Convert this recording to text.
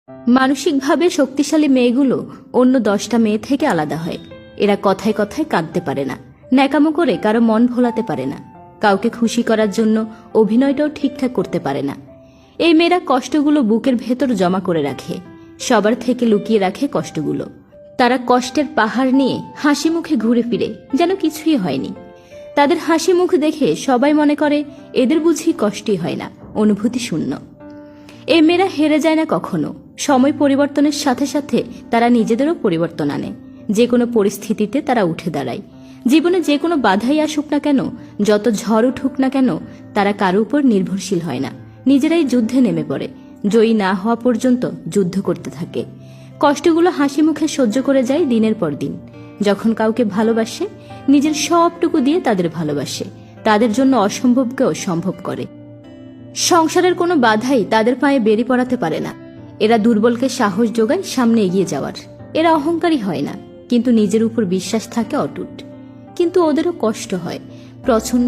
মানসিকভাবে শক্তিশালী মেয়েগুলো অন্য 10টা মেয়ে থেকে আলাদা হয়। এরা কথায় কথায় কাঁদতে পারে না, ন্যাকামো করে কারো মন ভোলাতে পারে না, কাউকে খুশি করার জন্য অভিনয়টাও ঠিকঠাক করতে পারে না। এই মেয়েরা কষ্টগুলো বুকের ভেতর জমা করে রাখে, সবার থেকে লুকিয়ে রাখে কষ্টগুলো। তারা কষ্টের পাহাড় নিয়ে হাসি মুখে ঘুরে ফিরে যেন কিছুই হয়নি। তাদের হাসি মুখ দেখে সবাই মনে করে এদের বুঝি কষ্টই হয় না, অনুভূতি শূন্য। এই মেয়েরা হেরে যায় না কখনো। সময় পরিবর্তনের সাথে সাথে তারা নিজেদেরও পরিবর্তন আনে। যে কোনো পরিস্থিতিতে তারা উঠে দাঁড়ায়। জীবনে যে কোনো বাধাই আসুক না কেন, যত ঝড় উঠুক না কেন, তারা কারো উপর নির্ভরশীল হয় না, নিজেরাই যুদ্ধে নেমে পড়ে। জয়ী না হওয়া পর্যন্ত যুদ্ধ করতে থাকে। কষ্টগুলো হাসি মুখে সহ্য করে যায় দিনের পর দিন। যখন কাউকে ভালোবাসে, নিজের সবটুকু দিয়ে তাদের ভালোবাসে, তাদের জন্য অসম্ভবকেও সম্ভব করে। সংসারের কোনো বাধাই তাদের পায়ে বেরি পড়াতে পারে না। এরা দুর্বলকে সাহস যোগায় সামনে এগিয়ে যাওয়ার। এরা অহংকারী হয় না, কিন্তু নিজের উপর বিশ্বাস থাকে অটুট। কিন্তু ওদেরও কষ্ট হয়, প্রচন্ড